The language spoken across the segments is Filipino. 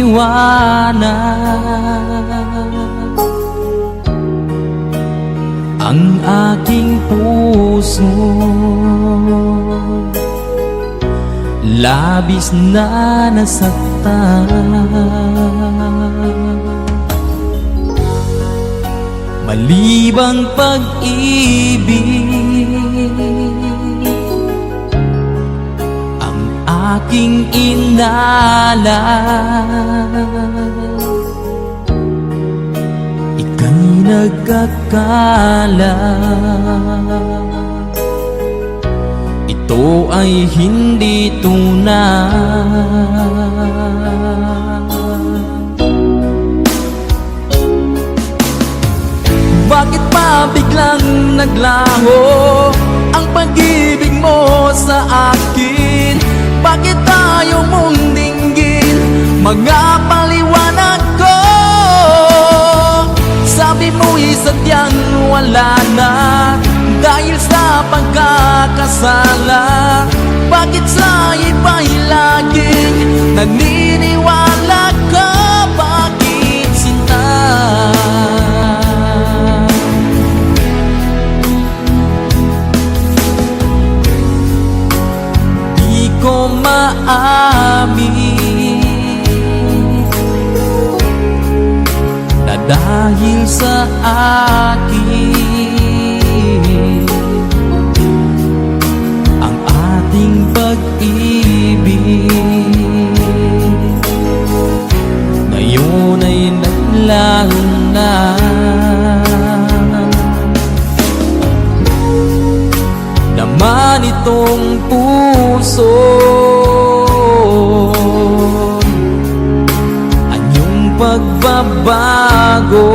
liwanag ang aking puso. Labis na nasaktan, malibang pag-ibig ang aking inalay. Ika'y nagkakala ito ay hindi tunay. Bakit pa biglang naglaho ang pag-ibig mo sa akin? Bakit tayo mong dinggin mga paliwanag ko? Sabi mo'y sadyang wala na dahil sa pagkakasala. Bakit sa iba'y laging naniniwala ka? Bakit sinta? Di ko maamin na dahil sa akin ang ating pag-ibig ngayon ay naglaho na. Naman itong puso anyong pagbabago.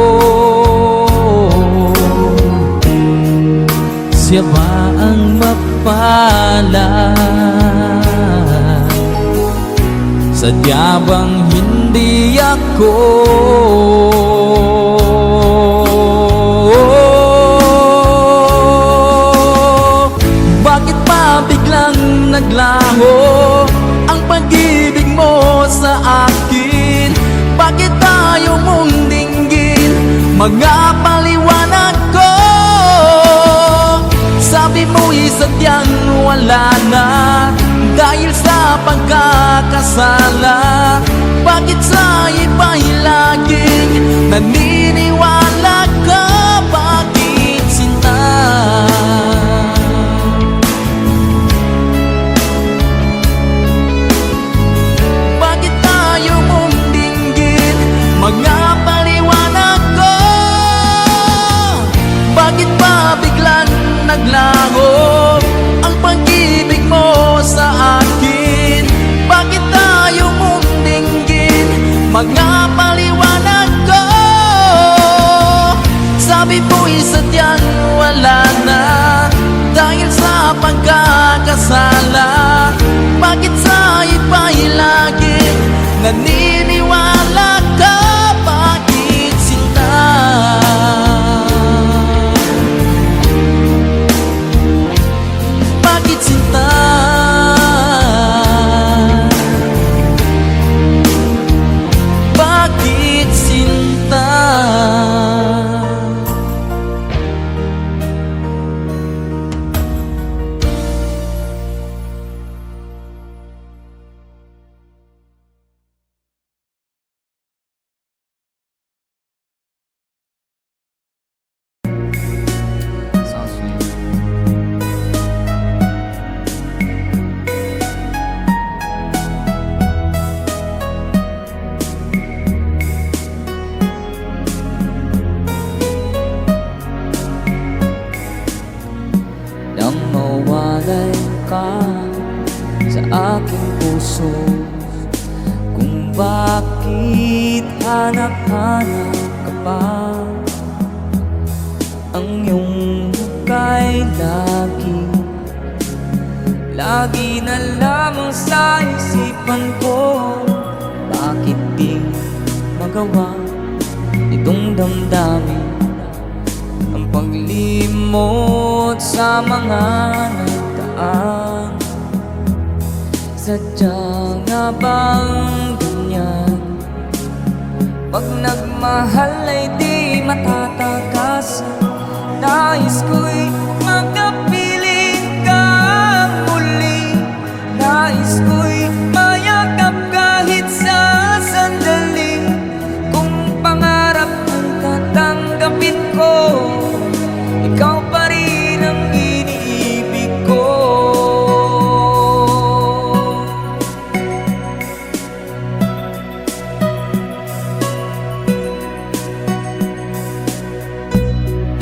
Siya ba ang mapalad? Sadya bang hindi ako? Bakit pa biglang naglaho ang pag-ibig mo sa akin? Bakit tayo mong dinggin mga paliwanag ko? Sabi mo'y sadyang wala na dahil sa pagkakasala. Bakit sa iba'y laging naniniwala ka? Bakit sinta? Bakit tayo mong dinggin mga paliwanag ko? Bakit pa biglang naglaho ang pag-ibig mo sa akin? Bakit tayo mong dinggin mga paliwanag ko? Sabi mo'y sadyang wala na dahil sa pagkakasala. Bakit sa iba'y laging naniniwala ka? Bakit sinta? Bakit sinta? Bakit sinta? Nang mawalay ka sa aking puso, kung bakit hanap-hanap ka pa, ang iyong muka'y lagi na lamang sa isipan ko. Bakit di magawa itong damdamin ang paglimot sa mga nagdaan? Sadya nga bang ganyan Pag nagmahal ay di matatakasan. Nais ko'y makapiling kang muli. Nais ko'y mayakap kahit sa sandali. Kung pangarap ang tatanggapin ko, ikaw pa rin ang iniibig ko.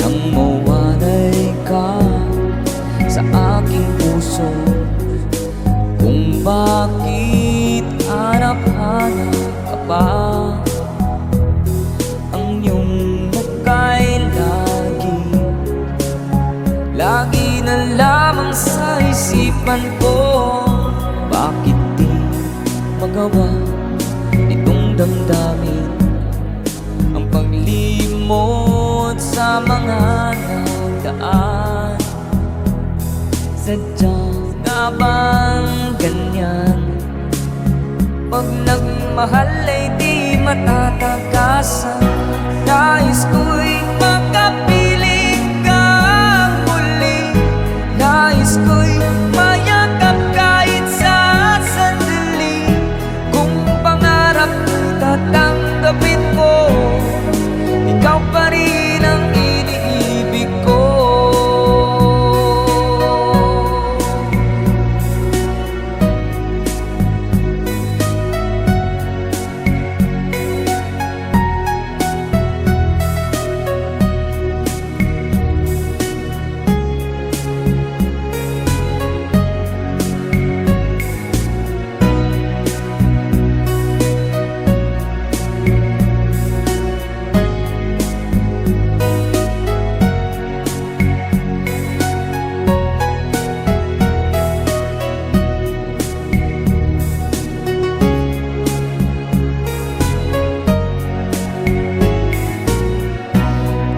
Nang mawalay ka sa aking puso, kung bakit hanap-hanap ka pa, ang iyong muka'y lagi na lamang sa isipan ko. Bakit di magawa nitong damdamin ang paglimot sa mga nagdaan? Sadya nga bang ganyan? Pag nagmahal ay di matatakasan. Nais ko'y makapiling kang muli. Nais ko'y mayakap kahit sa sandali. Kung pangarap ko'y tatanggapin ko, ikaw pa rin ang iniibig ko.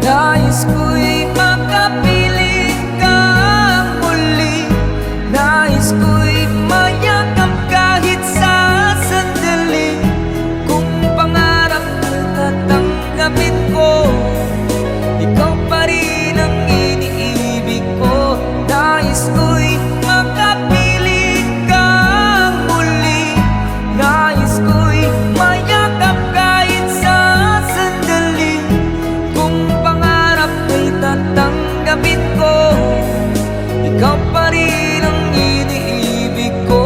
Nais ko'y makapiling kang muli. Nais ko'y mayakap kahit sa sandali. Kung pangarap ko'y tatanggapin ko, ikaw pa rin ang iniibig ko. Nais ko'y makapiling kang muli. Nais ko'y mayakap kahit sa sandali. Kung pangarap ko'y tatanggapin ko, ikaw pa rin ang iniibig ko.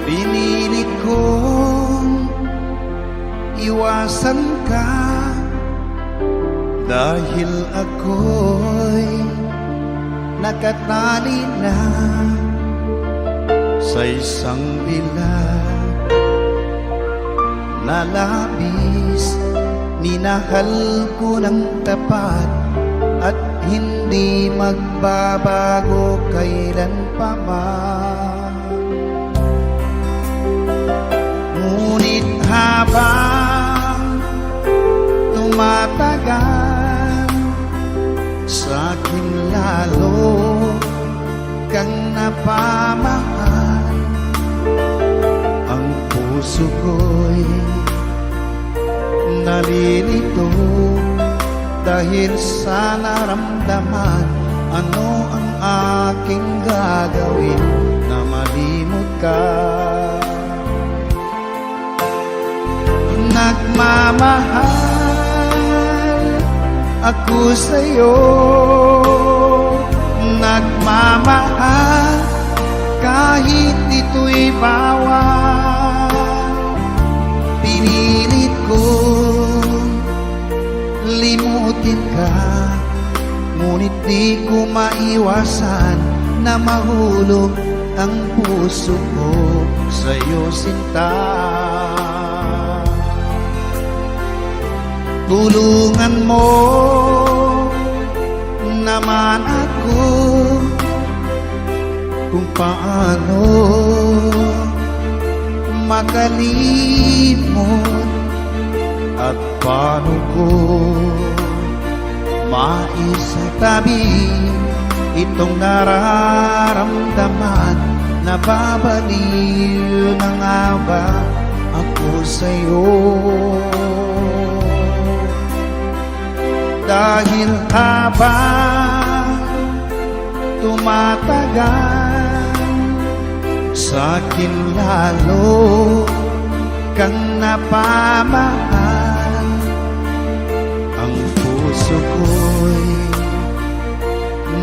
Pinilit kong iwasan ka dahil ako'y nakatali na sa isang bilag na labis. Minahal ko ng tapat at hindi magbabago kailan pa man. Ngunit habang tumatagal, sa'kin lalo kang napamahal. Ang puso ko'y nalilito dahil Dahil sa naramdaman, ano ang aking gagawin na malimot ka? Nagmamahal ako sa'yo, nagmamahal kahit ito'y bawal. Pinilit ko limutin ka, ngunit di ko maiwasan na mahulog ang puso ko sa'yo, sinta. Tulungan mo naman ako kung paano makalimot at paano ko maisatabi itong nararamdaman. Nababaliw na nga ba ako sa'yo? Dahil habang tumatagal, sa'kin lalo kang napamahal. Ang puso ko'y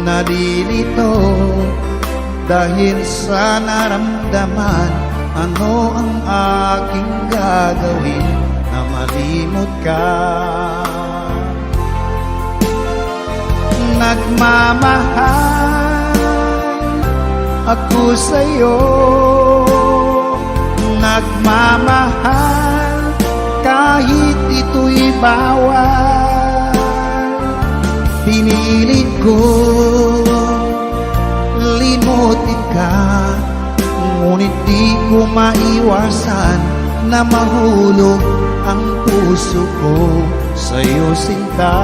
nalilito dahil sa naramdaman. Ano ang aking gagawin na malimot ka? Nagmamahal ako sa'yo, nagmamahal kahit ito'y bawal. Pinilit ko limutin ka, ngunit di ko maiwasan na mahulog ang puso ko sa'yo, sinta.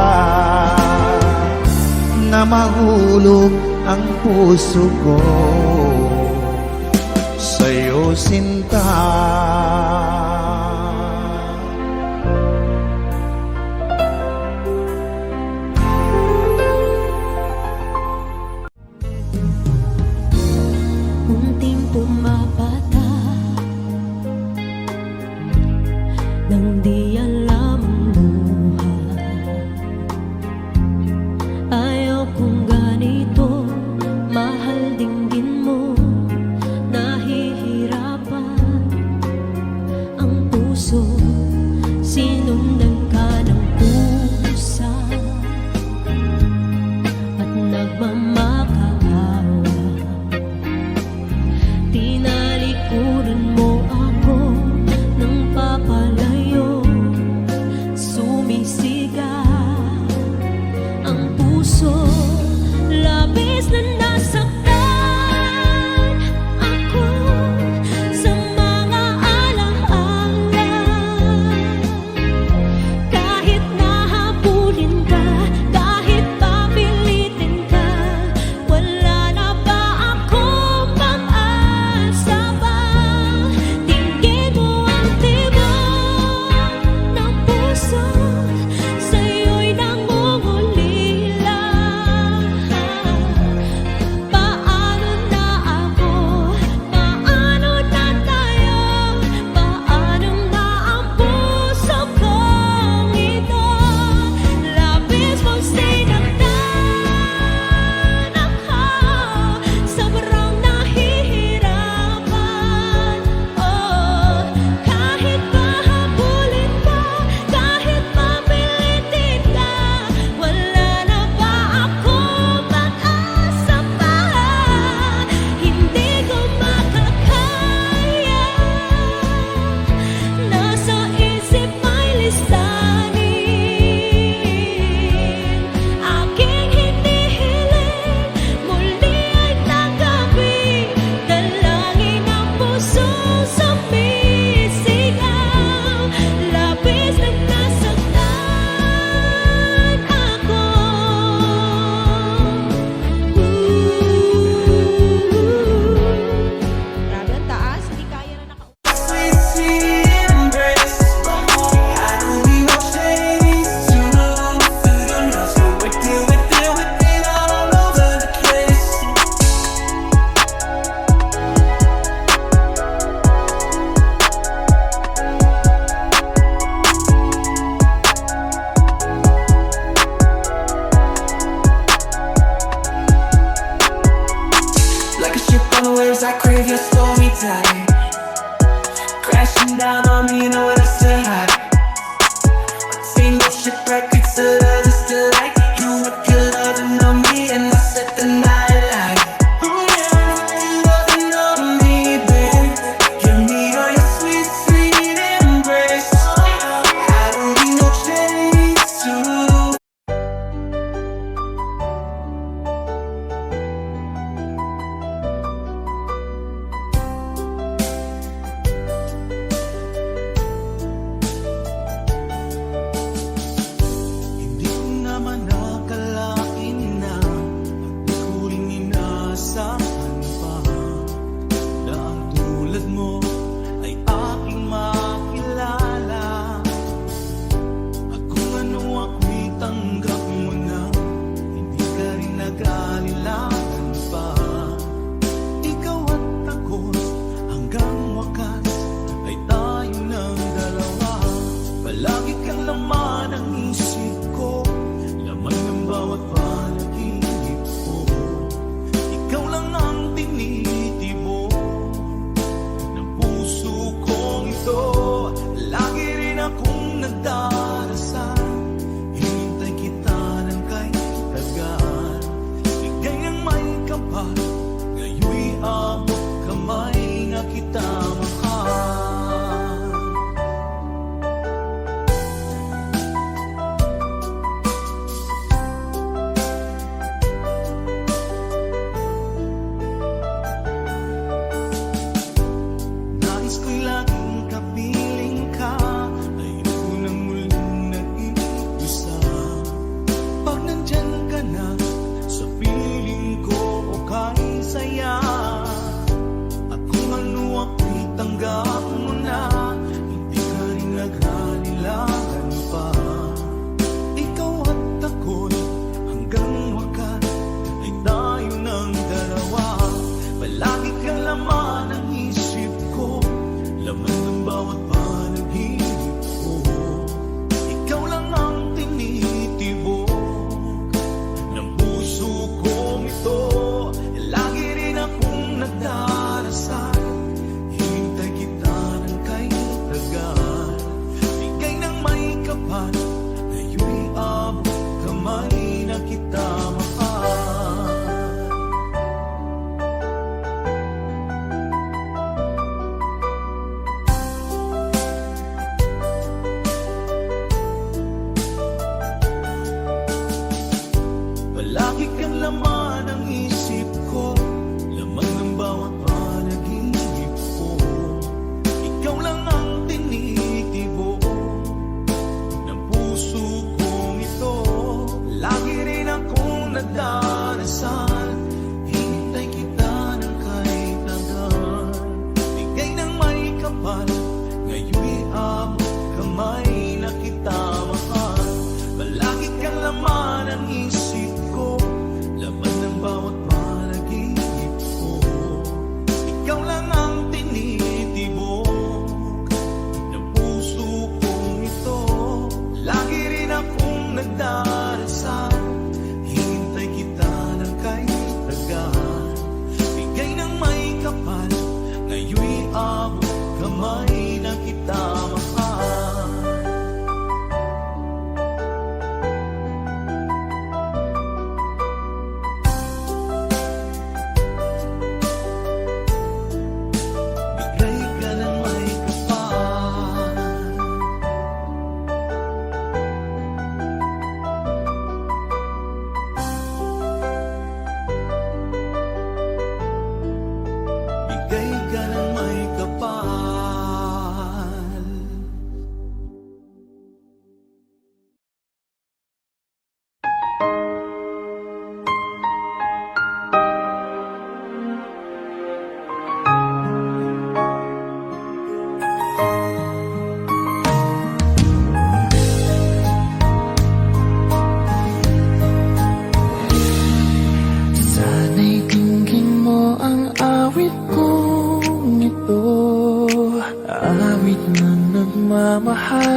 Na mahulog ang puso ko sa'yo, sinta. Unting pumapata nang di alam ang luha. Ayaw kong ganito, mahal dinggin mo, nahihirapan.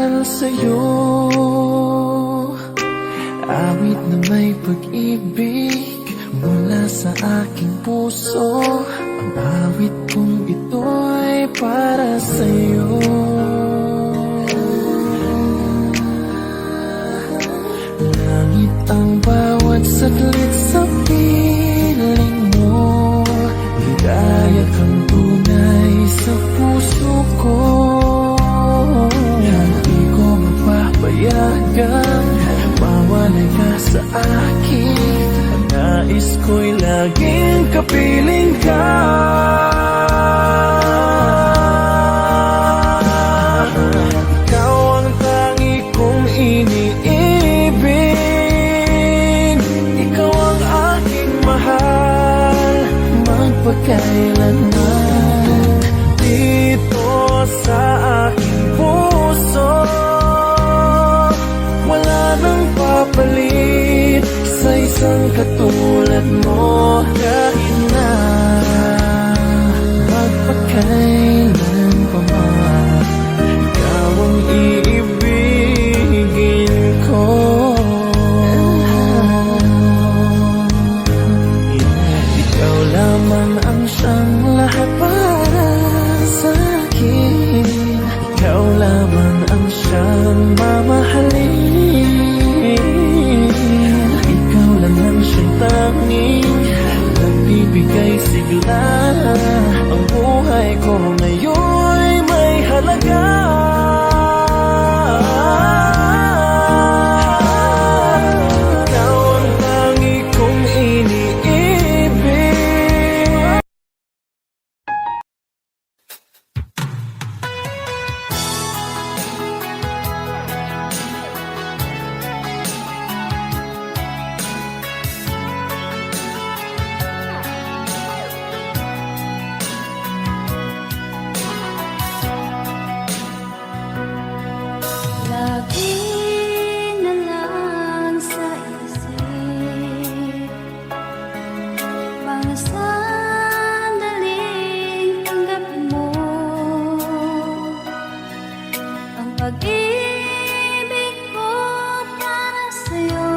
mahal sa'yo. Awit na may pag-ibig mula sa aking puso. Ang awit kong ito'y para sa'yo. Langit ang bawat saglit sa piling mo. Ligaya kang tunay sa puso ko. Hindi ko mapapayagan mawalay ka sa akin. Ang nais ko'y laging kapiling ka. Ikaw ang tangi kong iniibig. Ikaw ang aking mahal magpakailanman. Dito sa aking puso wala nang papalit sa isang katulad mo. Kahit na magpakailan pa man, ikaw ang iibigin ko. Ikaw lamang ang siyang lahat para sa akin. Ikaw lamang ang siyang mamahalin. Ikaw lang ang siyang tanging nagbibigay sigla. Ang buhay ko ngayon'y may halaga. Ikaw ang tangi kong iniibig. Lagi na lang sa isip mga sandaling tanggapin mo ang pag-ibig ko para sa'yo.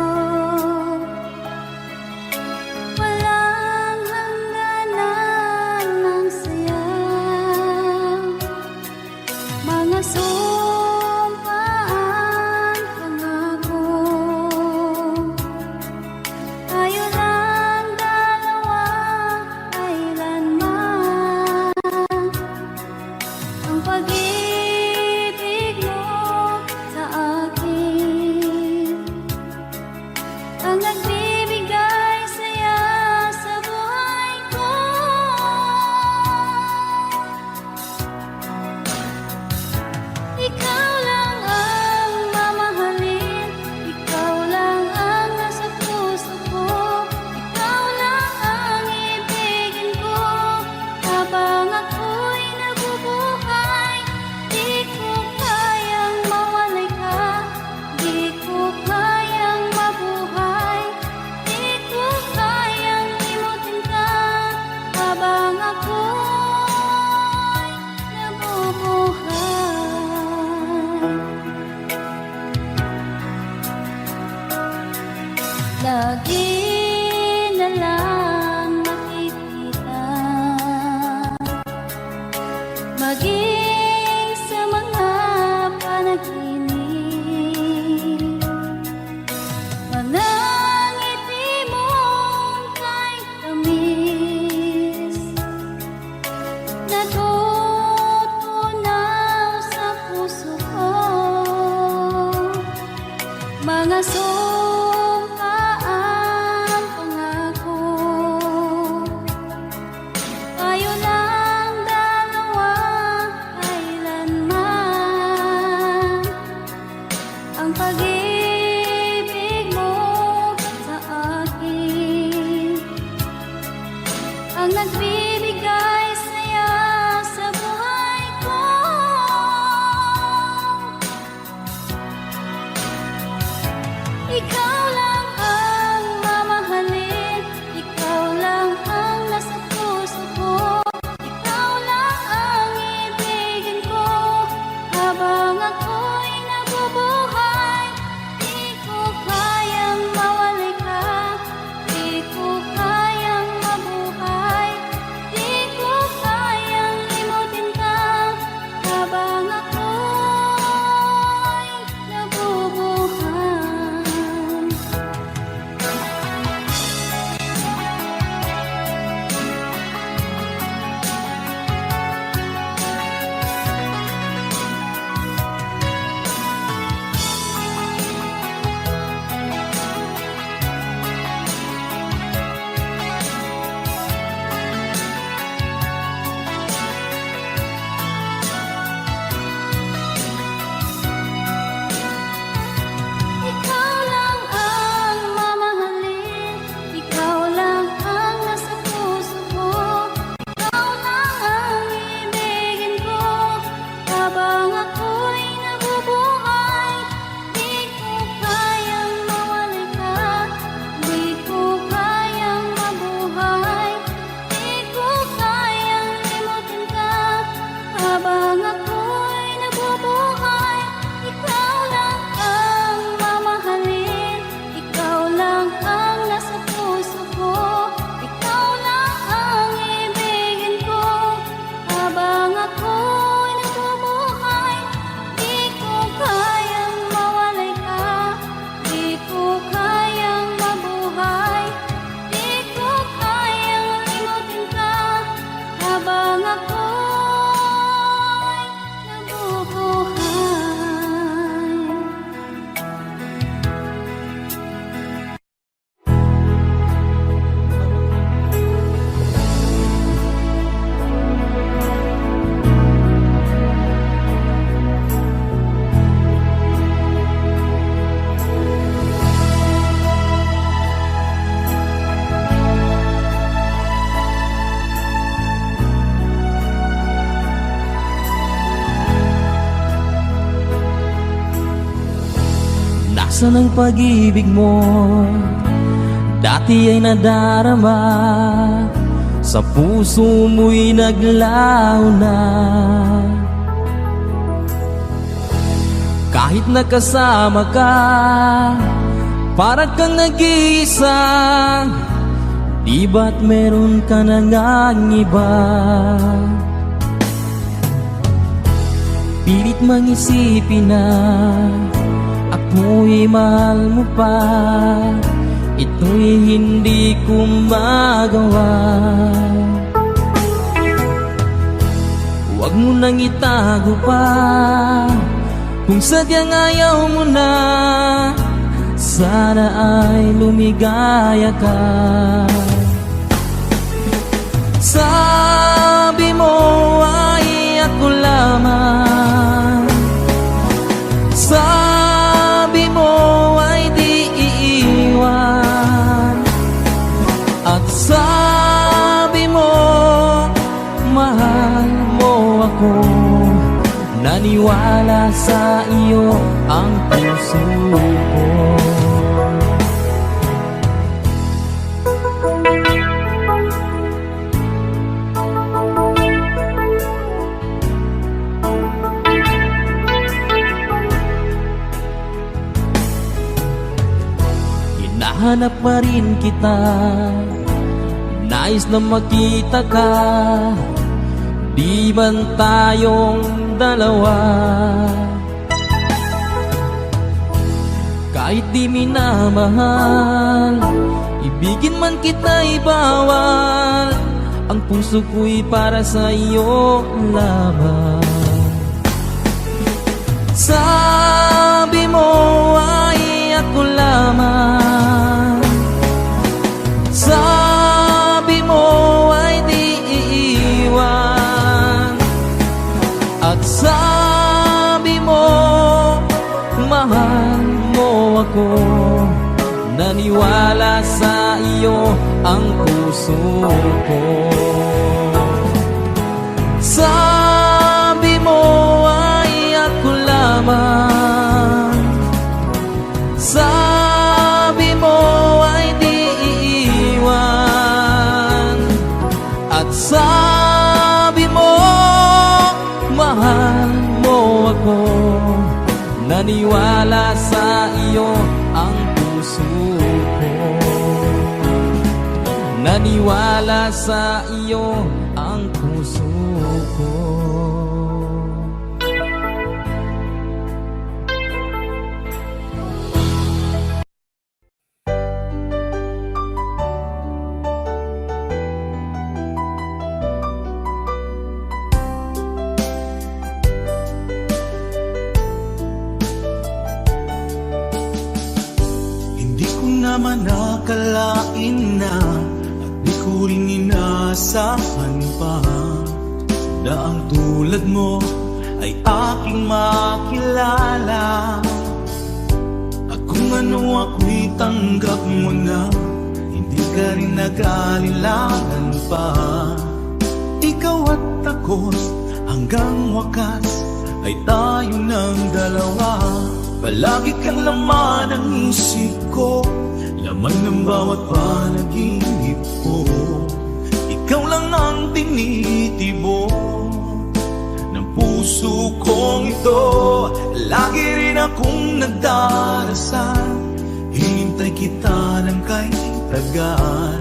Walang hangganan ng saya, mga sumpaan, pangako. Tayo lang dalawa, kailanman. Ang pag-ibig mo sa akin ang nagbibigay saya sa buhay ko. Ikaw lang ang mamahalin. Ikaw lang ang nasa puso ko. Ikaw lang ang ibigin ko habang ako'y nabubuhay. Di ko kayang mawalay ka. Di ko kayang mabuhay. Di ko kayang limutin ka habang ako'y nabubuhay. Lagi na lang makikita, maging sa mga panaginip. Manangiti mong kay tamis, natutunaw sa puso ko. Mga sumpaan, pangako. Tayo lang dalawa, kailanman. Ang pag-ibig mo sa akin ang nagbibigay saya sa buhay ko. Ikaw lang ang mamahalin. Ikaw lang ang nasa puso ko. Ikaw lang ang ibigin ko habang ako'y Saan ang pag-ibig mo? Dati ay nadarama, sa puso mo'y naglaho na. Kahit nakasama ka, parang kang nag-iisa. Di ba't meron ka na ngang iba? Pilit mang isipin na ako'y mahal mo pa. Ito'y hindi ko magawa. Huwag mo nang itago pa kung sadyang ayaw mo na. Sana ay lumigaya ka. Sabi mo ay ako lamang, sabi mo ay di iiwan, at sabi mo mahal mo ako. Naniwala sa iyo ang puso ko. Hinahanap pa rin kita, nais na makita ka. Di man tayong dalawa, kahit di minamahal, ibigin man kita'y bawal. Ang puso ko'y para sa iyo lamang. Sabi mo ay ako lamang, sabi mo ay di iiwan, at sabi mo mahal mo ako. Naniwala sa iyo ang puso ko. Sabi mo ay ako lamang, sabi mo ay di iiwan, at sabi mo mahal mo ako. Naniwala sa iyo ang puso ko. Naniwala sa iyo ang puso ko. Hindi ko naman nakalain na at di ko rin inaasahan pa na ang tulad mo ay aking makilala. At kung ano ako'y tanggap mo na, hindi ka rin nag-alilangan pa. Ikaw at ako hanggang wakas ay tayo ng dalawa. Palagi kang laman ng isip ko, laman ng bawat panaginip ko. Ikaw lang ang tinitibok ng puso kong ito. Lagi rin akong nagdarasal, hinintay kita ng kay tagal.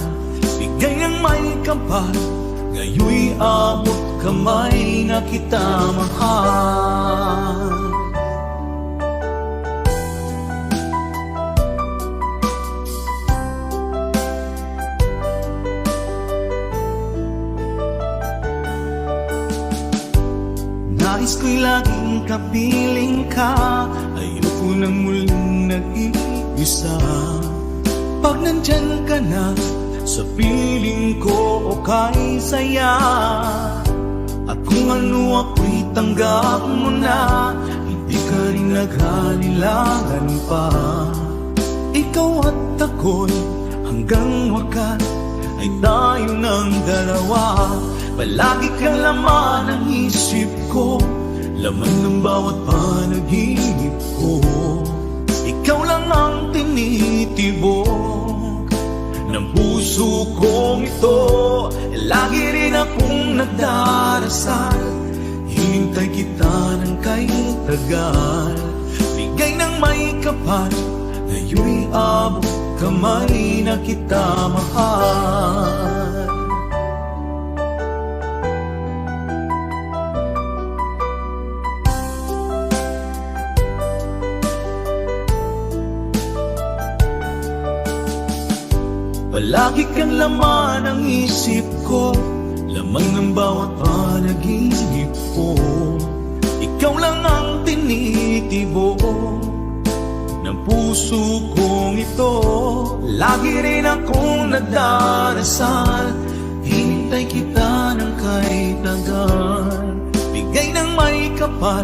Bigay ng may kapal, ngayoy abot kamay na kita mahal. Nais ko'y laging kapiling ka, ayoko nang muling nag-iisa. Pag nandyan ka na, sa piling ko okay saya. At kung ano ako'y tanggap mo na, hindi ka rin naghalilangan pa. Ikaw at ako'y hanggang wakas ay tayo ng dalawa. Palagi kang laman ng isip ko, laman ng bawat panaginip ko. Ikaw lang nagdarasal, hinintay kita ng kay tagal. Bigay ng may kapal, ngayon'y abot kamay na kita mahal. Palagi kang laman ng isip ko, laman ng bawat panaginip ko. Ikaw lang ang tinitibo ng puso kong ito. Lagi rin akong nagdarasal, hinintay kita ng kay tagal. Bigay ng may kapal,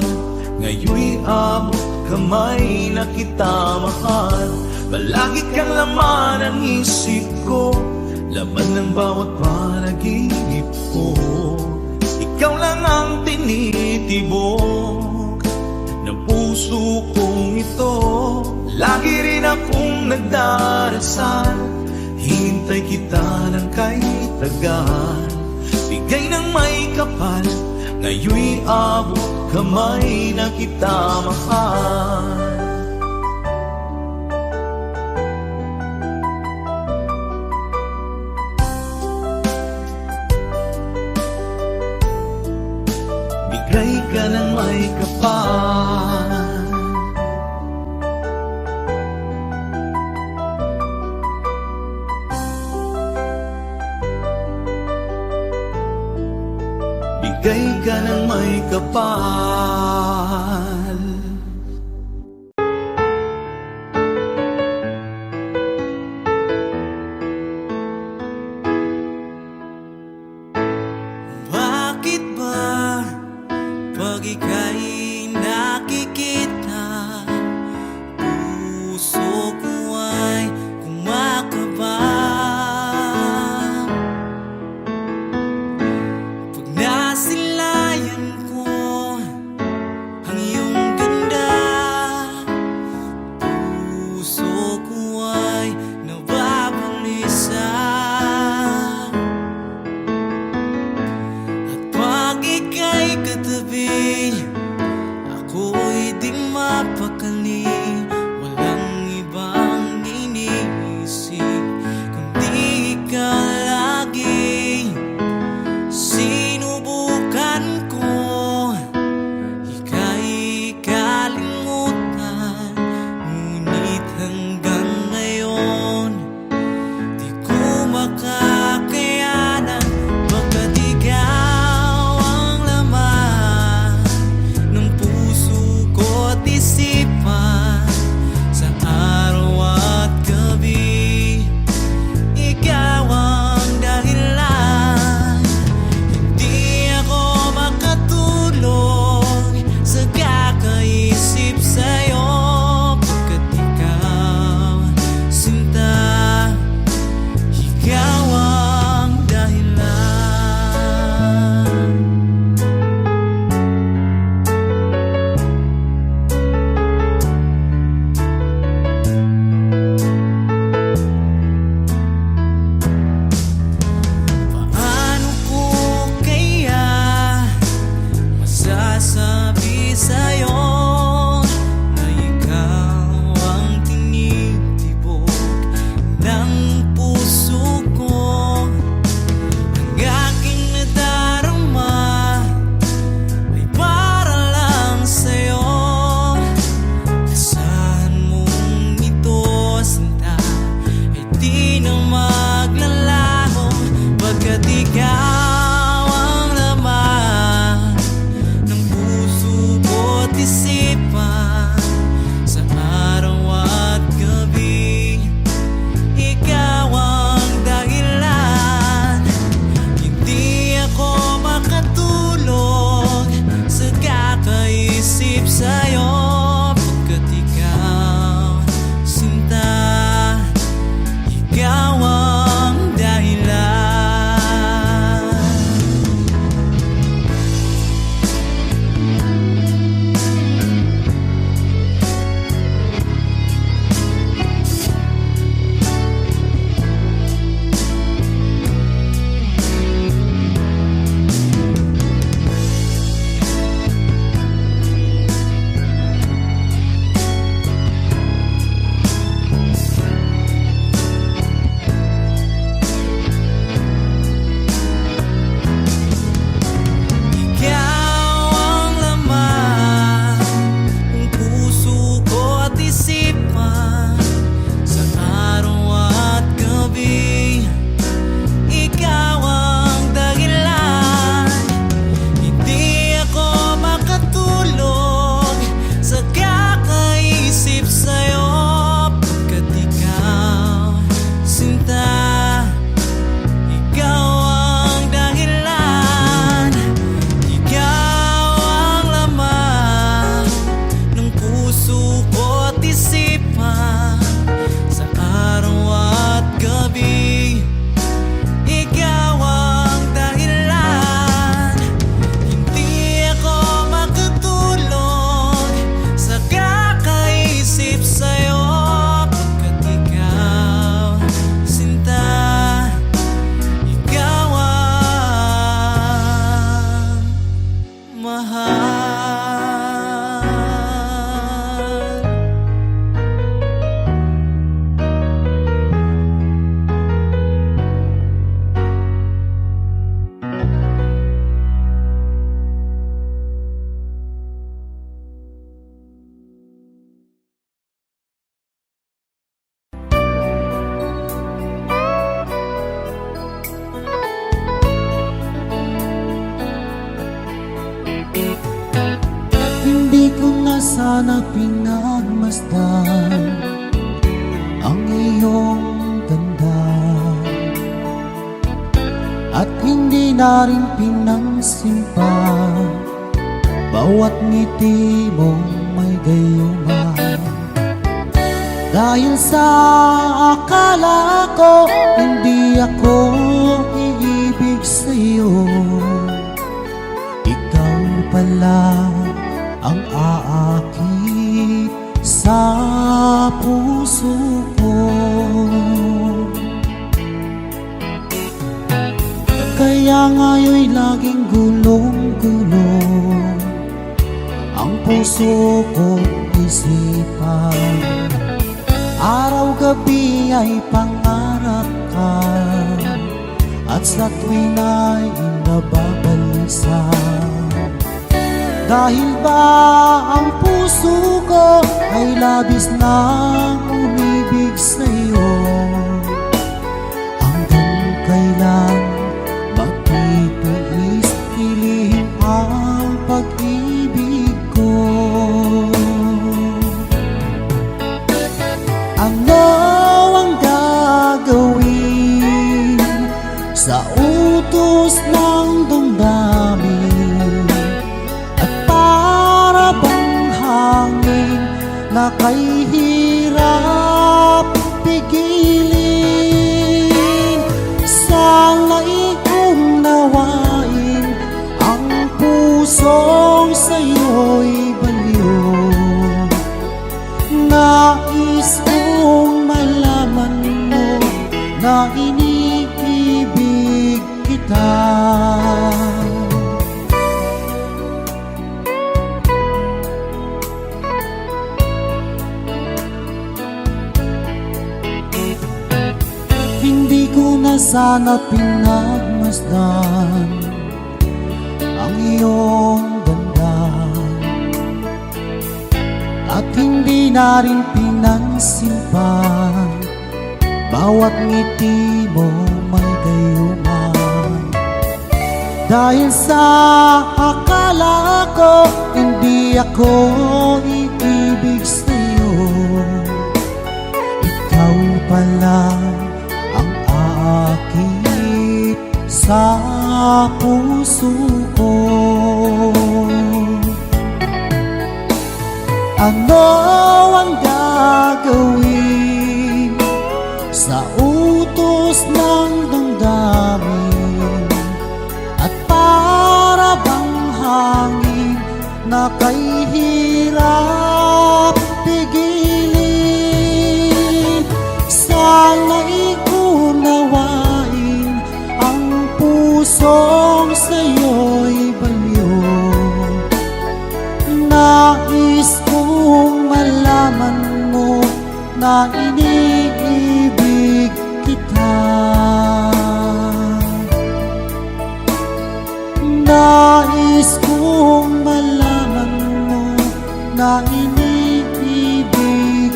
ngayon'y abot kamay na kita mahal. Palagi kang laman ng isip ko, laman ng bawat panaginip ko. Ikaw lang ang tinitibok ng puso kong ito. Lagi rin akong nagdarasal, hinintay kita ng kay tagal. Bigay ng may kapal, ngayon'y abot kamay na kita mahal. Bigay ka ng may kapal, bigay ka ng may kapal. Bakit ba pag ika'y nakikita, puso ko ay kumakaba? Pag nasilayan ko isipan. Sa araw at gabi, ikaw ang dahilan. Hindi ako makatulog sa kakaisip sa'yo, pagkat ikaw, sinta, ikaw ang dahilan. Ikaw ang laman ng puso ko't isipan. Sa araw at gabi, ikaw ang dahilan. Hindi ako makatulog sa kakaisip sa'yo, pagkat ikaw, sinta, ikaw ang mahal. Hindi ko na sana pinagmasdan ang iyong ganda, at hindi na rin pinansin pa bawat ngiti mong may gayuma. Dahil sa akala ko hindi ako iibig sa'yo, ikaw pala ang aakit sa puso ko. Kaya ngayon'y laging gulong-gulong ang puso ko't isipan. Araw-gabi ay pangarap ka, at sa tuwin ay nababalisa. Dahil ba ang puso ko ay labis na umibig sa'yo? Hanggang kailan magtitiis ilihim ang pag-ibig ko? Ano ang gagawin sa utos ng damdamin? Na kay hirap pigilin, sana'y unawain ang pusong sa'yo'y baliw. Nais kong malaman mo na iniibig kita. Hindi ko na sana pinagmasdan ang iyong ganda, at hindi na rin pinansin pa bawat ngiti mo may gayuma. Dahil sa akala ko hindi ako iibig sa'yo, ikaw pala ang aakit sa puso ko. Ano ang gagawin sa utos ng damdamin, at para bang hangin na kay hirap pigilin? Sana'y unawain ang pusong sa'yo'y baliw. Nais kong malaman mo na iniibig kita. Nais kong malaman mo na iniibig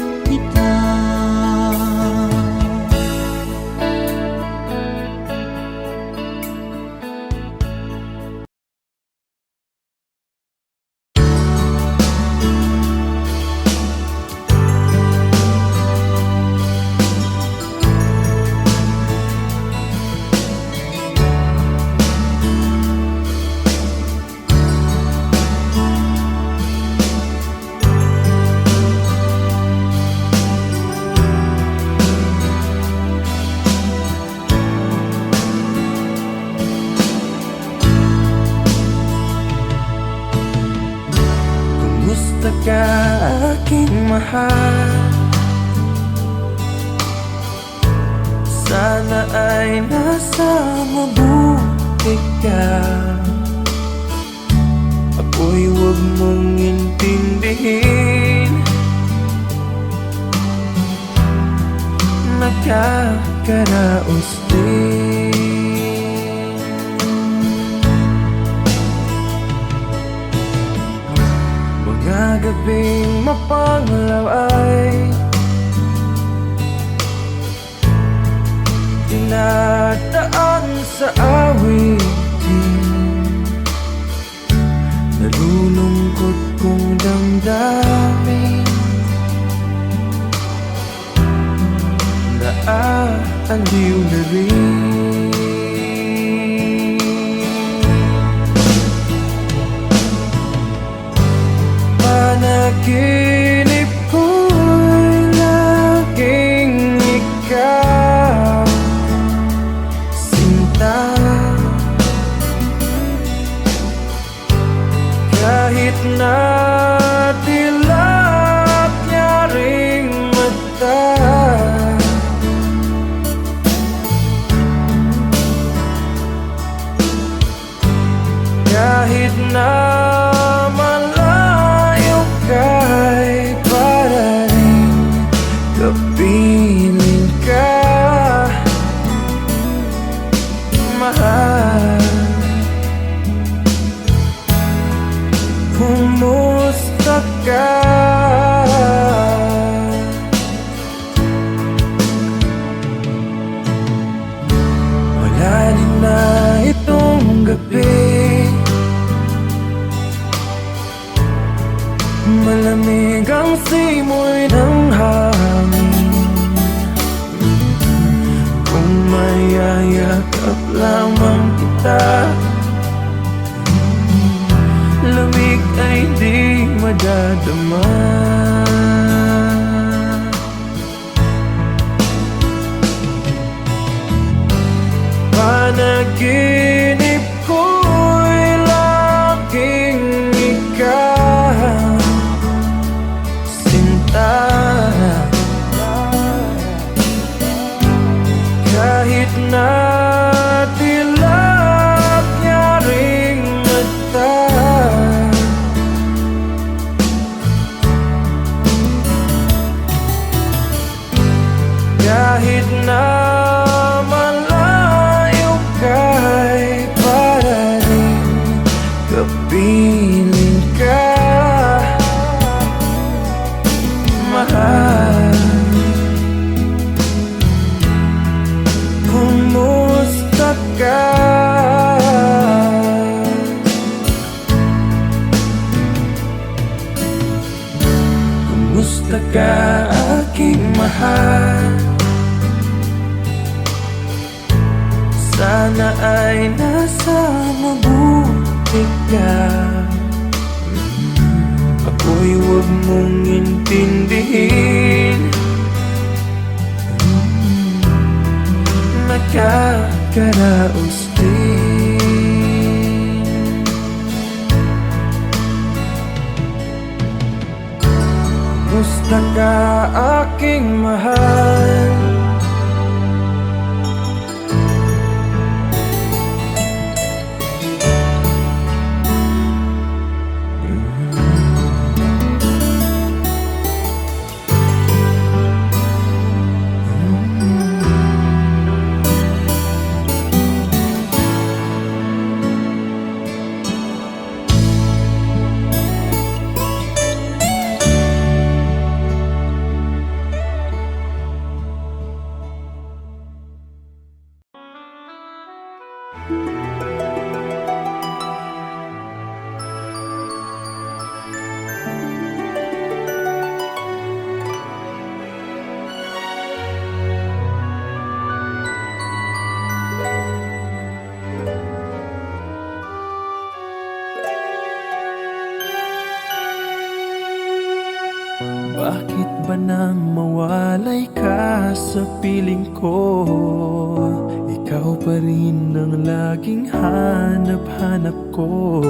mahal. Sana ay nasa mabuti ka. Ako'y huwag mong intindihin. Nakakaraos din. Mga gabing mapanglaw ay dinadaan sa awitin. Nalulungkot kong damdamin, naaaliw na rin. Panaginip ko'y laging ikaw, sinta. Kahit na dilap niya ring mata, kahit na malayo ka'y para rin kapiling ka, mahal. Kumusta ka? Malalim na itong gabi, malamig ang simoy ng hangin. Kung mayayakap lamang kita, lamig ay di madadama. Panaginip ko'y laging ikaw, sinta. Kahit na dilap niya ring mata, kahit na malayo ka'y para rin kapiling ka, mahal. Kumusta ka? Kumusta ka, aking mahal? Sana ay nasa mabuti ka. Ako'y huwag mong intindihin. Nakakaraos din. Kumusta ka, aking mahal? nang mawalay ka sa piling ko, ikaw pa rin ang laging hanap-hanap ko.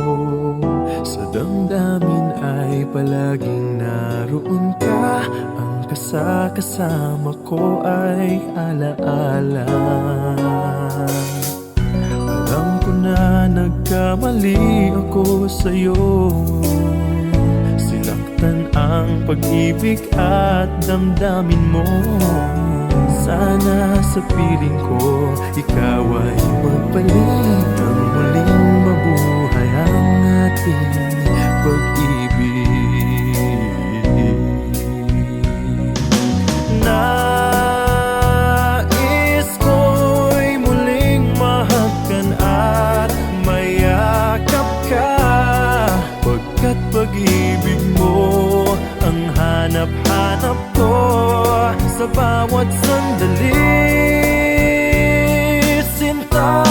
Sa damdamin ay palaging naroon ka, ang kasama ko ay alaala. Alam ko na nagkamali ako sa'yo, sinaktan ang pag-ibig at damdamin mo. Sana sa piling ko, ikaw ay magpalit ng muling mabuhay ang ating pag-ibig. Nais ko'y muling mahagkan at mayakap ka, pagkat pag-ibig mo ang hanap-hanap ko sa bawat sandali, sinta.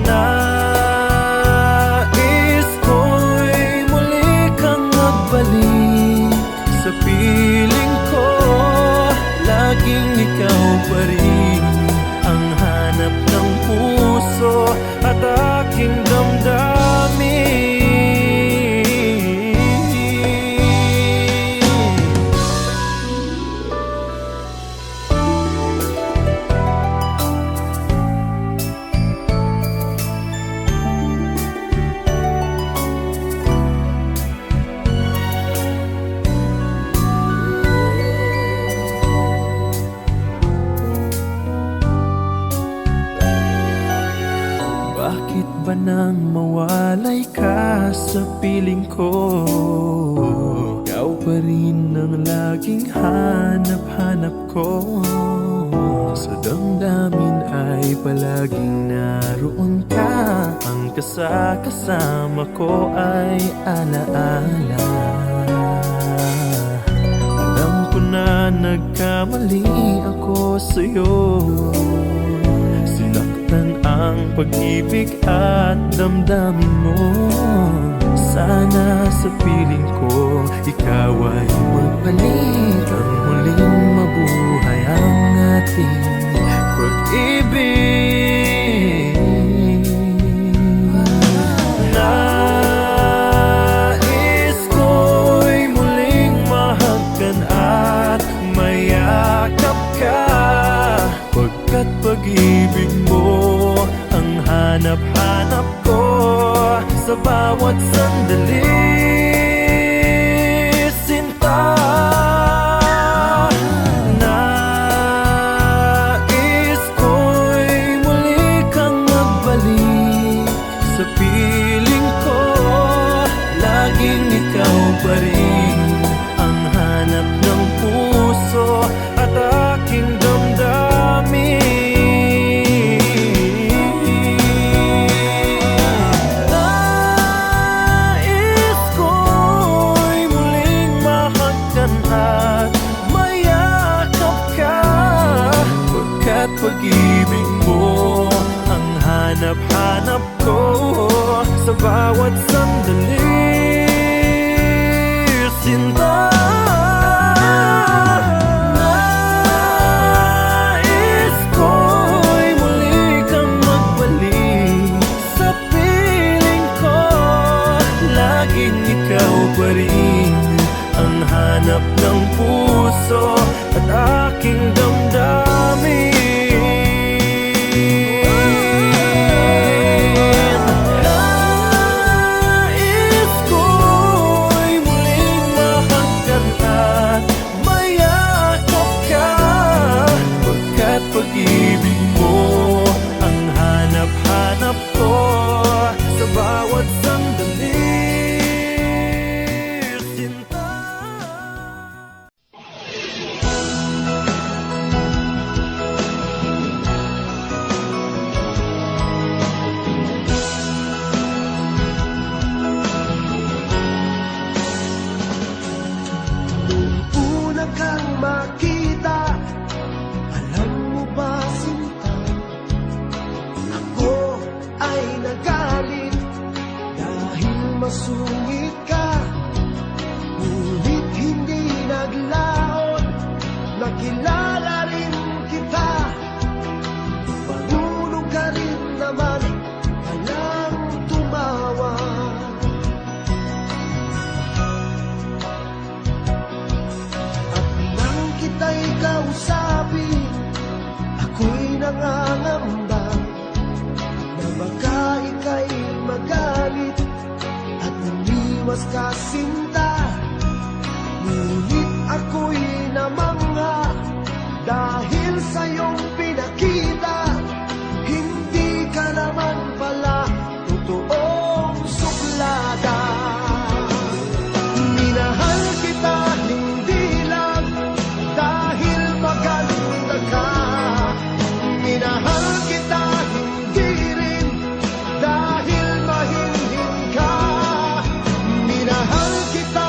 Nais ko'y muli kang magbalik sa piling ko, laging ikaw pa rin ang hanap ng puso at aking damdamin. Bakit ba nang mawalay ka sa piling ko, ikaw pa rin ang laging hanap-hanap ko. Sa damdamin ay palaging naroon ka, ang kasama ko ay alaala. Alam ko na nagkamali ako sa'yo, sinaktan ang pag-ibig at damdamin mo. Sana sa piling ko, ikaw ay magpalit ang muling mabuhay ang ating pag-ibig. Nais ko'y muling mahagkan at mayakap ka, pagkat pag-ibig mo ang hanap-hanap ko sa bawat sandali, sinta. Nais ko'y muli kang magbalik sa piling ko, laging ikaw pa rin ang hanap ng puso at aking damdamin. Nais ko'y muling mahagkan at mayakap ka, pagkat pag-ibig mo ang hanap-hanap ko sa bawat sandali, sinta. Nais ko'y muli kang magbalik sa piling ko, laging ikaw pa rin ang hanap ng puso at aking damdamin. Nais ko'y muling mahagkan at mayakap ka, pagkat pag-ibig mo ang hanap-hanap ko sa bawat sandali, sinta. naglaon, nakilala rin kita. Marunong ka rin naman palang tumawa. At nang kita'y kausapin, ako'y nangangamba na baka ika'y magalit at umiwas ka sinta. Ngunit ako'y namangha dahil sa iyong pinakita. Hindi ka naman pala totoong suplada. Minahal kita hindi lang dahil maganda ka. Minahal kita hindi rin dahil mahinhin ka. Minahal kita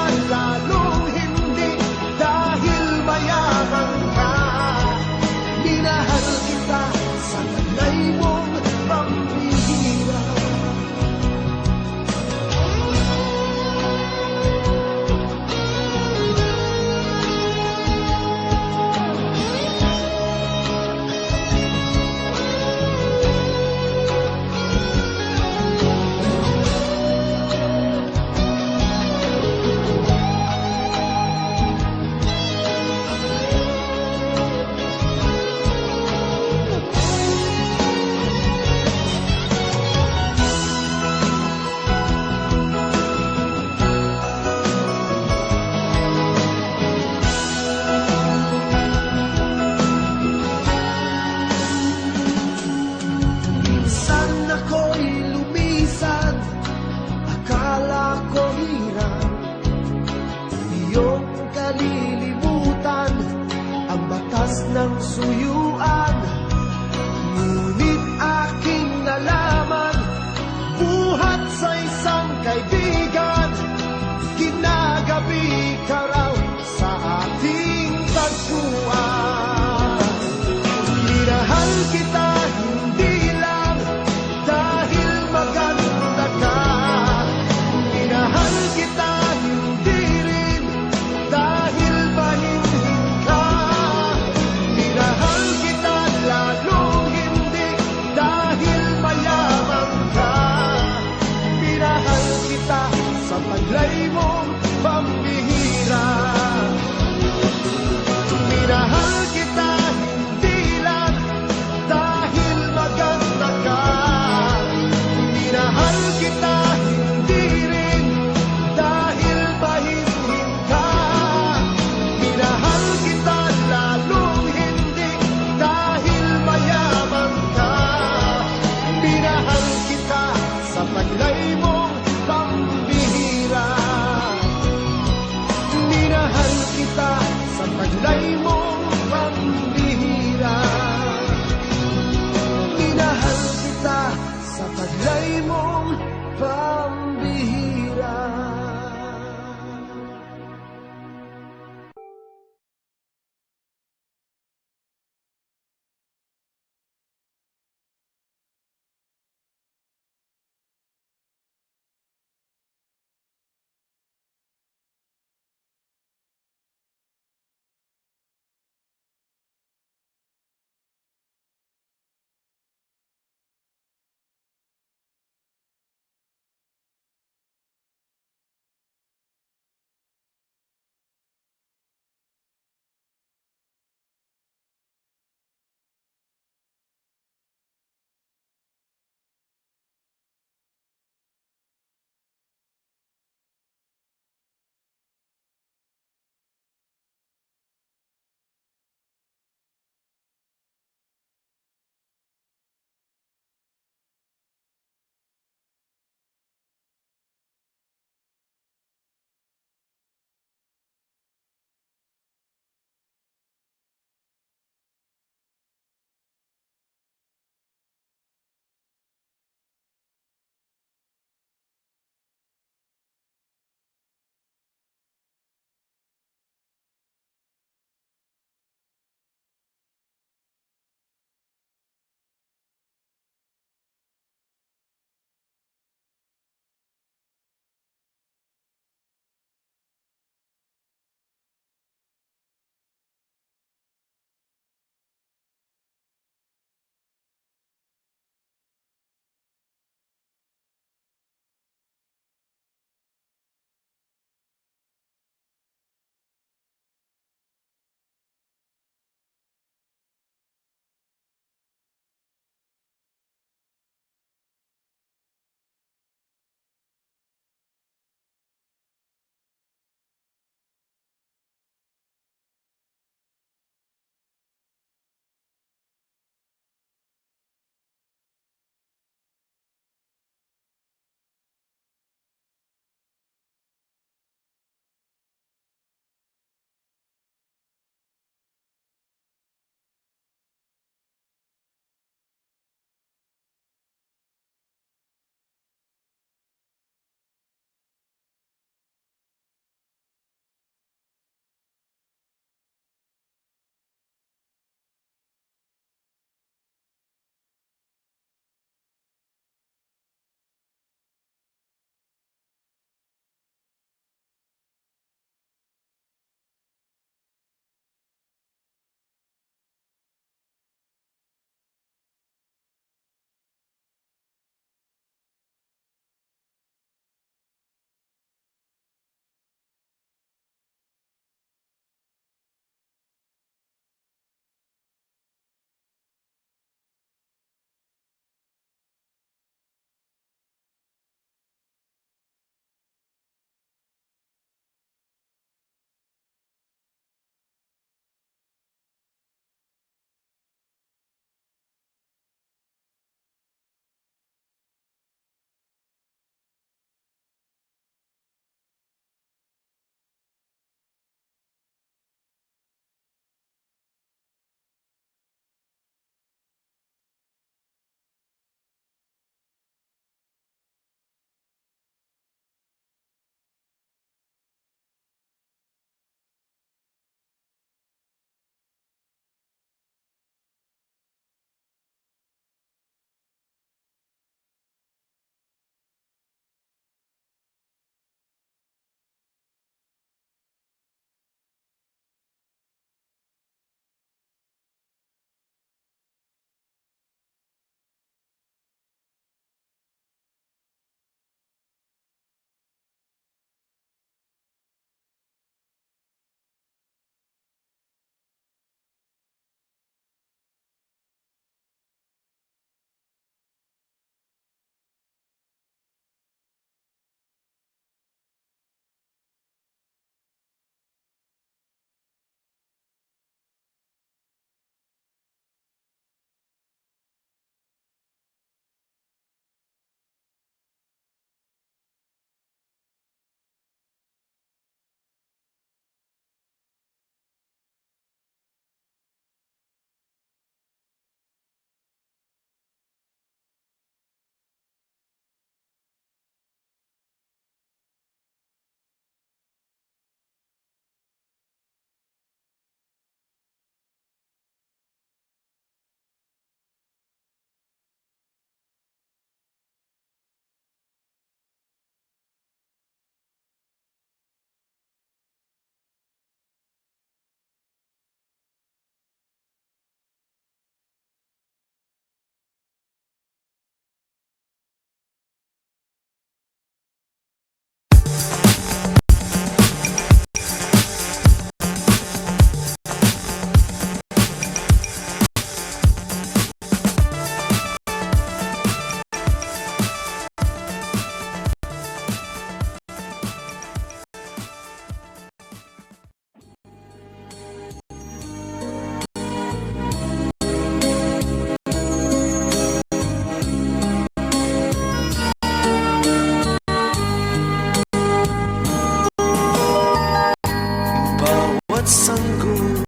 bawat sanggol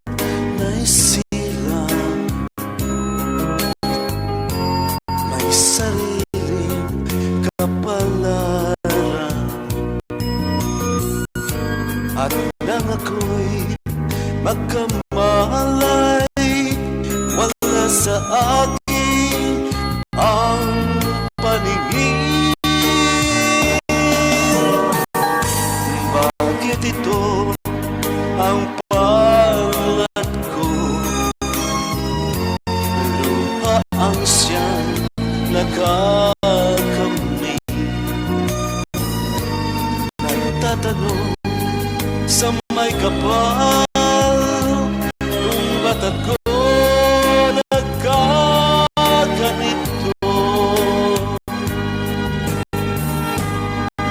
na'y sila, may sariling kapalaran. At nang ako'y magkamalay, wala sa akin ang paningin. Bakit ito ang palad ko? Luha ang siyang nakakamit. Nagtatanong sa may kapal kung ba't ako nagkaganito.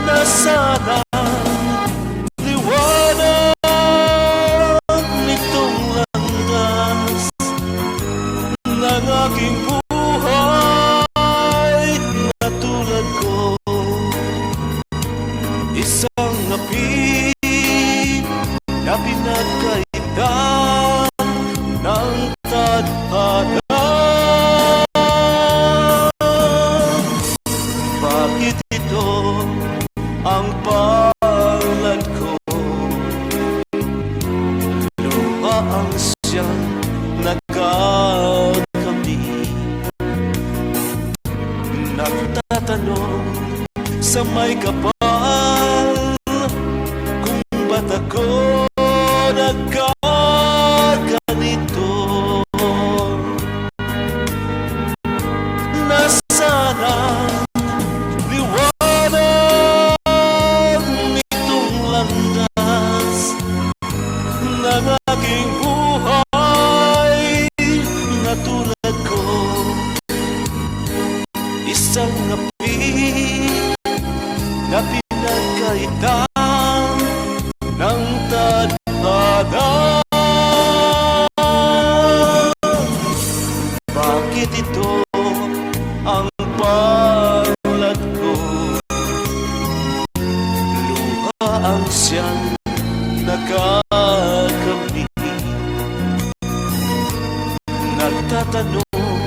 Nasaan ang liwanag nitong landas ng aking buhay na tulad ko? Isang api na pinagkaitan ng tadhana. Bakit ito ang palad ko? Luha ang siyang nagkakamit. Nagtatanong sa may kapal kung ba't ako nagkaganito. Nasaan ang liwanag nitong landas ng aking buhay na tulad ko? Isang api na pinagkaitan ng tadhana. Bakit ito ang palad ko? Luha ang siyang nakakamit. Nagtatanong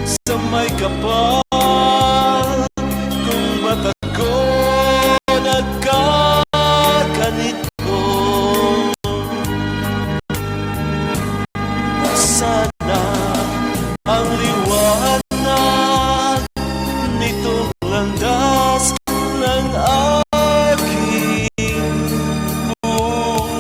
sa may kapal kung ba't ako nagkaganito. Sana ang liwanag nitong landas ng aking buhay.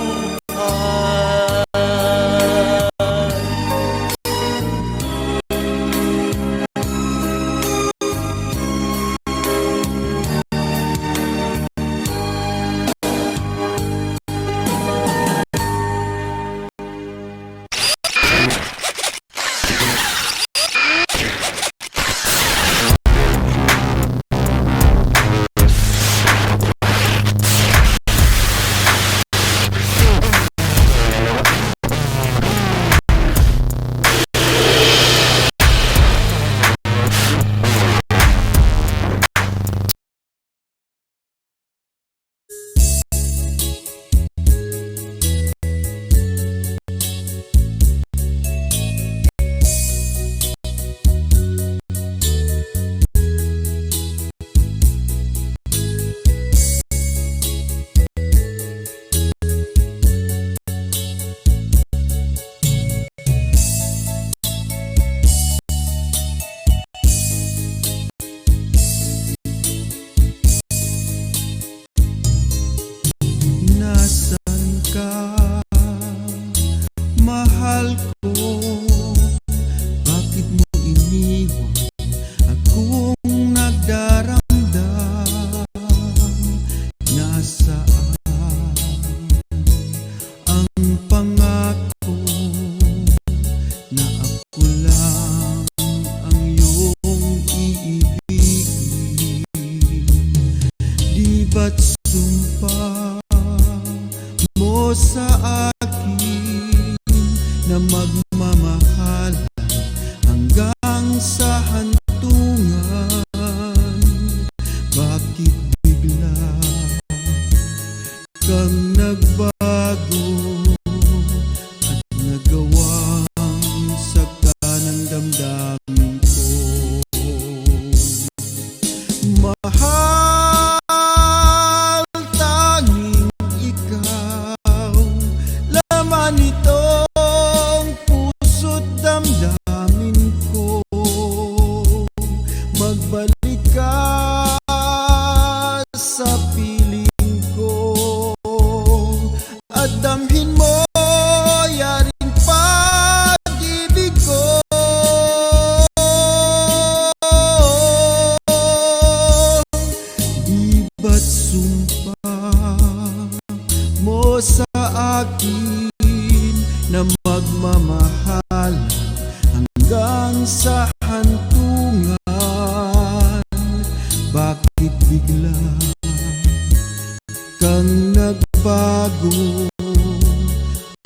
ba't sumpa mo sa akin na magmamahal hanggang sa hantungan? Bakit bigla kang nagbago? Laman itong puso't damdamin ko, magbalik ka sa piling ko at damhin mo yaring pag-ibig ko. Di ba't sumpa mo sa akin na magmamahal hanggang sa hantungan? Bakit bigla kang nagbago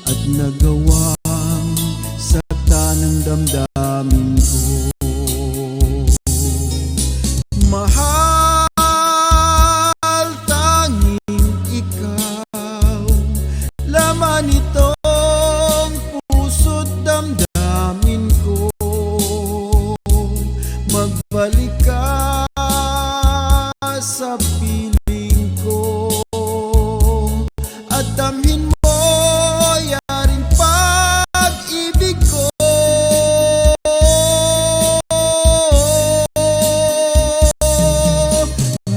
at nagawang sakta ng damdamin ko? Mahal, tanging ikaw, laman itong puso't damdamin ko, magbalik ka sa piling ko at damhin mo yaring pag-ibig ko.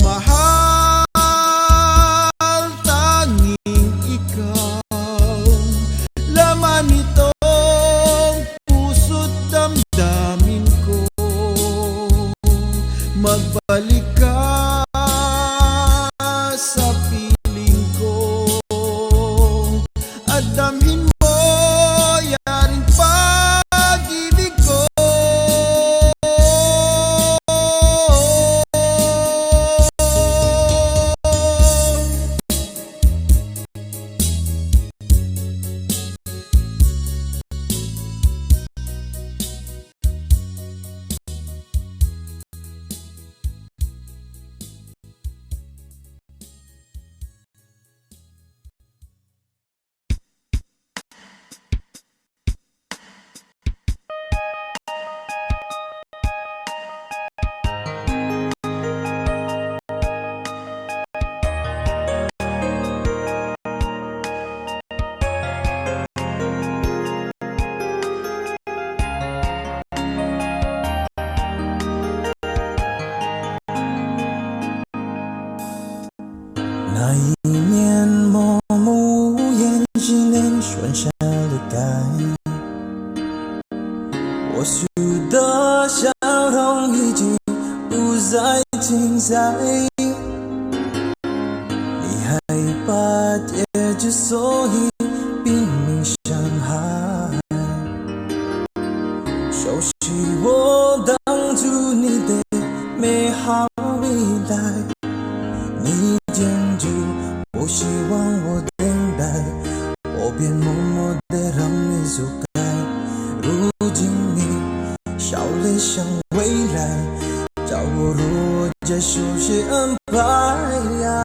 Mahal, tanging ikaw, laman itong puso't damdamin ko, magbalik ka sa piling ko at damhin mo yaring pag-ibig ko.那一年默默无言，只能说下了该。我许的笑容已经不再精彩，你害怕结局，所以拼命伤害，熟悉我当初你的美好未来。你坚决不希望我等待，我便默默地让你走开。如今你笑脸向未来，叫我如何接受些安排呀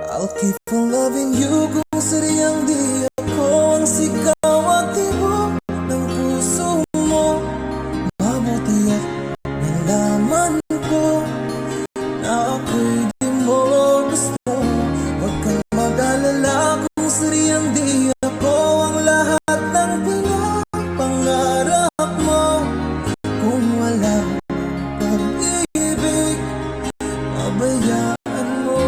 ？I'll keep on loving you kung sadyang di ako ang sigaw at tibok ng puso mo. Mabuti at nalaman ko na ako'y di mo gusto. Huwag kang mag-alala kung sadyang di ako ang lahat ng pinapangarap mo. Kung wala pag-ibig, pabayaan mo.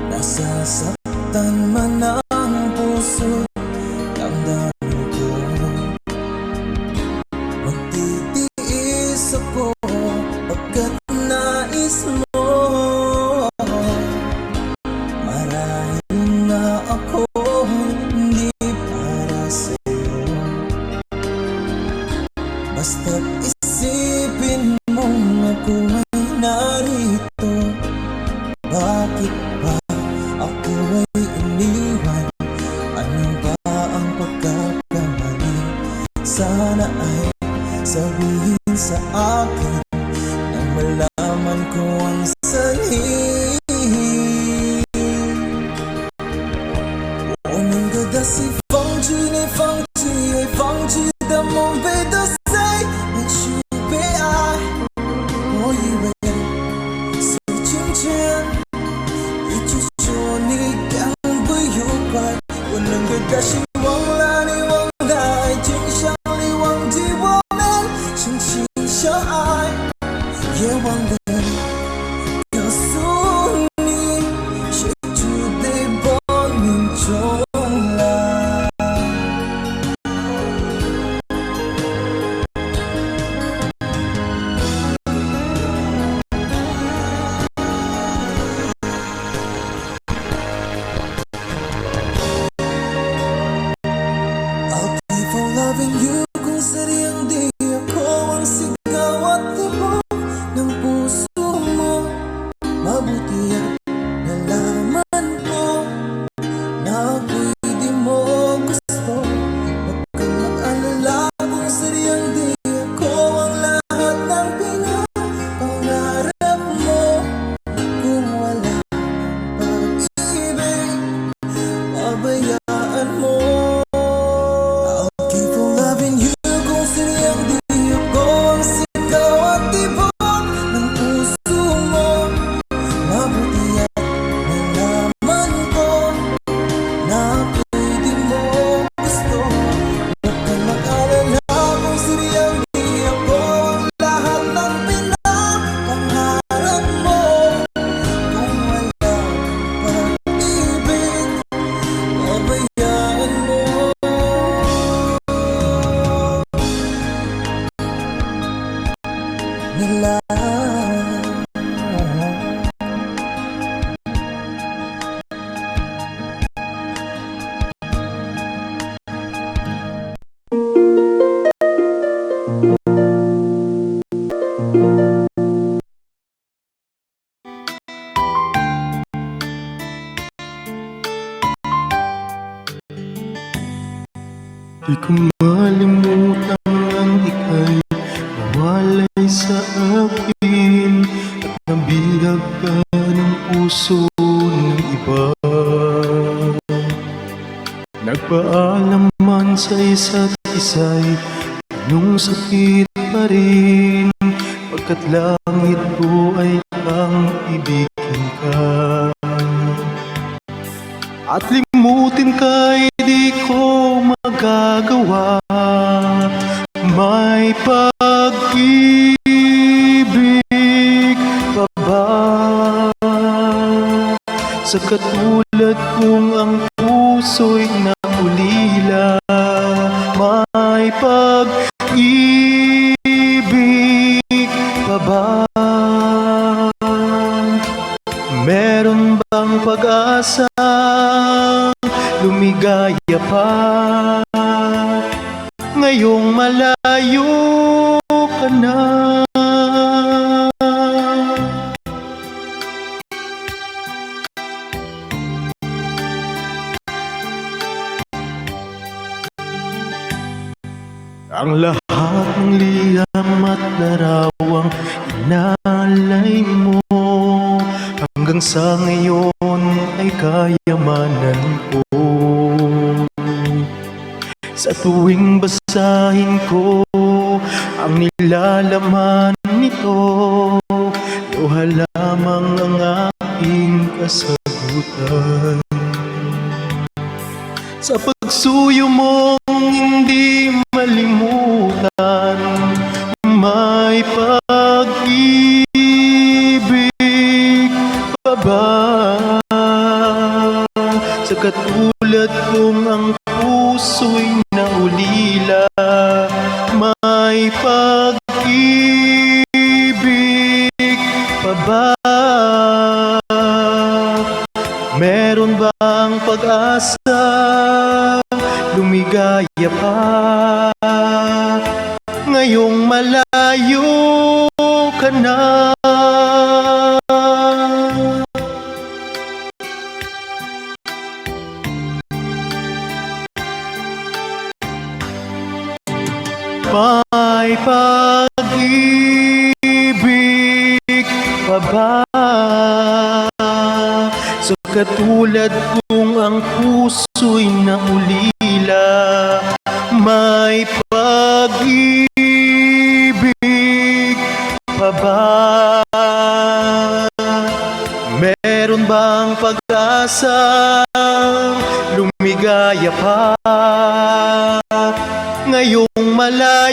Nasasaktan man ang puso, damdamin ko, magtitiis ako pagkat nais mo. Marahil na ako hindi para sa'yo, basta't isipin mong ako ay narito. Bakit ba ako ay iniwan? Ano ba ang pagkakamali? Sana ay sabihin sa akin nang malaman ko ang sanhi. 我能够的是放弃你，放弃也放弃的梦被的谁？也许被爱，我也 Di ko malimutan ang ika'y nawalay sa akin at nabihag ka ng puso ng iba. Nagpaalam man sa isa't isa'y anong sakit pa rin, pagkat langit ko ay ang ibigin ka. At limutin ka'y di ko magagawa, may pag-ibig pa ba sa katulad kong ang puso'y naulila? May pag-ibig pa ba? Meron bang pag-asa lumigaya pa ngayong malayo ka na? Ang lahat ng liham at larawang inalay mo hanggang sa ngayon ay kayamanan ko. Sa tuwing basahin ko ang nilalaman nito, luha lamang ang aking kasagutan. Sa pagsuyo mong hindi malimutan, may pag-ibig pa ba sa katulad kong ang puso'y naulila? May pag-ibig pa ba? Meron bang pag-asa lumigaya pa ngayong malayo ka na? May pag-ibig pa ba sa katulad kong ang puso'y naulila? May pag-ibig pa ba? Meron bang pag-asa lumigaya pa ngayong malayo